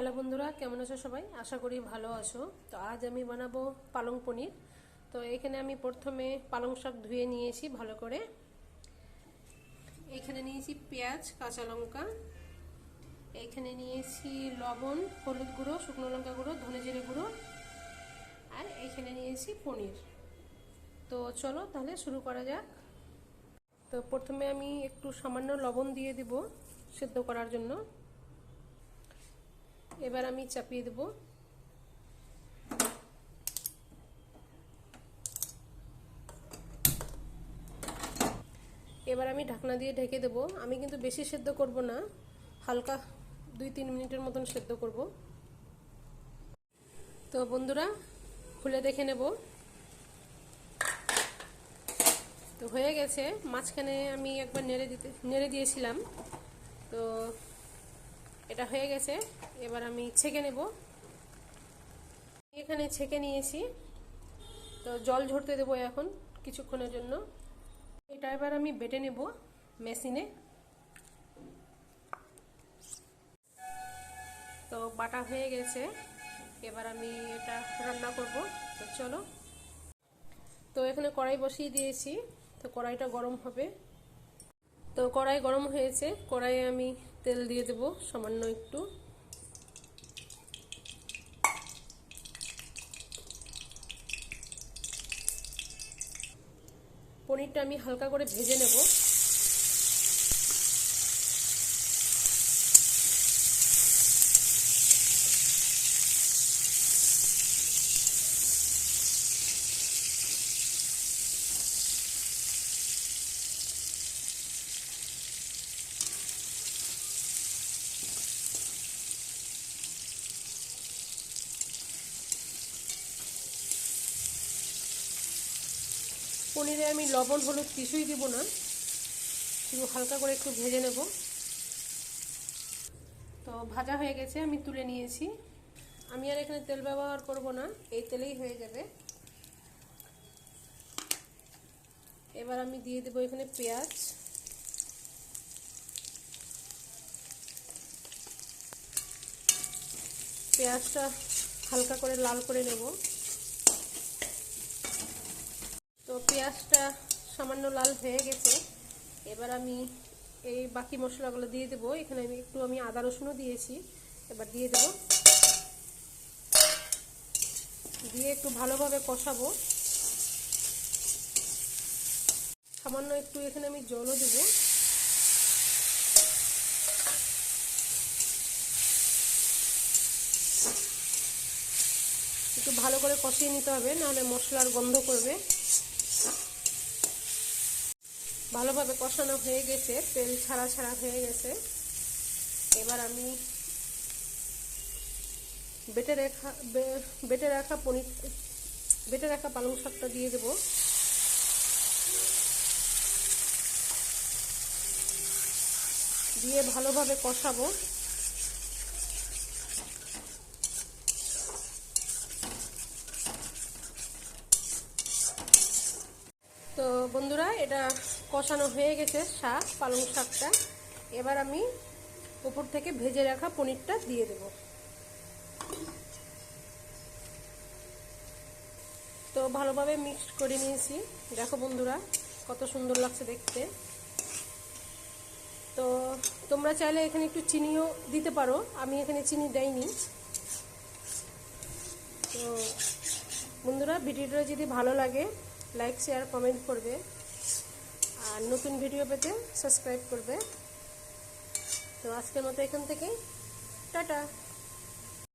Hello বন্ধুরা, কেমন আছো সবাই? আশা করি ভালো আছো। তো আজ আমি বানাবো পালং পনির। তো এখানে আমি প্রথমে পালং শাক ধুয়ে নিয়েছি ভালো করে। এখানে নিয়েছি পেঁয়াজ, কাঁচা লঙ্কা, এখানে নিয়েছি লবণ, হলুদ গুঁড়ো, শুকনো লঙ্কা গুঁড়ো, ধনে জিরে গুঁড়ো, আর এখানে নিয়েছি পনির। তো চলো তাহলে শুরু করা যাক। তো প্রথমে আমি একটু সামান্য লবণ দিয়ে দিব সেদ্ধ করার জন্য। এবার আমি চাপিয়ে দেব। এবার আমি ঢাকনা দিয়ে ঢেকে দেব। আমি কিন্তু বেশি সেদ্ধ করব না, হালকা 2-3 মিনিটের মতন সেদ্ধ করব। তো বন্ধুরা, খুলে দেখে নেব। তো হয়ে গেছে। মাঝখানে আমি একবার নেড়ে দিয়েছিলাম। তো এটা হয়ে গেছে। এবার আমি ছেঁকে নেব। এখানে ছেঁকে নিয়েছি। তো জল ঝরতে দেবো এখন কিছুক্ষণের জন্য। এটা এবার আমি বেটে নেব মেশিনে। তো বাটা হয়ে গেছে। এবার আমি এটা রান্না করব। তো চলো। তো এখানে কড়াই বসিয়ে দিয়েছি। তো কড়াইটা গরম হবে। তো কড়াই গরম হয়েছে। কড়াইয়ে আমি তেল দিয়ে দেব সামান্য একটু। পনিরটা আমি হালকা করে ভেজে নেব। পনিরে আমি লবণ হলুদ কিছুই দিব না, শুধু হালকা করে একটু ভেজে নেব। তো ভাজা হয়ে গেছে, আমি তুলে নিয়েছি। আমি আর এখানে তেল ব্যবহার করব না, এই তেলেই হয়ে যাবে। এবার আমি দিয়ে দেবো এখানে পেঁয়াজ। পেঁয়াজটা হালকা করে লাল করে নেব। তো পেঁয়াজটা সামান্য লাল হয়ে গেছে। এবার আমি এই বাকি মশলাগুলো দিয়ে দেবো। এখানে আমি আদা রসুনও দিয়েছি। এবার দিয়ে দেব, দিয়ে একটু ভালোভাবে কষাবো। সামান্য একটু এখানে আমি জলও দেবো। একটু ভালো করে কষিয়ে নিতে হবে, নাহলে মশলার গন্ধ করবে। ভালোভাবে কষানো হয়ে গেছে, তেল ছাড়া ছাড়া হয়ে গেছে। এবার আমি বেটে রাখা পালং শাকটা দিয়ে দেব। দিয়ে ভালোভাবে কষাবো। তো বন্ধুরা, এটা কষানো হয়ে গেছে পালং শাকটা। এবার আমি উপর থেকে ভেজে রাখা পনিরটা দিয়ে দেব। তো ভালোভাবে মিক্সড করে নিয়েছি। দেখো বন্ধুরা, কত সুন্দর লাগছে দেখতে। তো তোমরা চাইলে এখানে একটু চিনিও দিতে পারো, আমি এখানে চিনি দেইনি। তো বন্ধুরা, ভিডিওটা যদি ভালো লাগে লাইক শেয়ার কমেন্ট করবে, আর নতুন ভিডিও পেতে সাবস্ক্রাইব করবে। তো আজকের মতো এখান থেকে টাটা।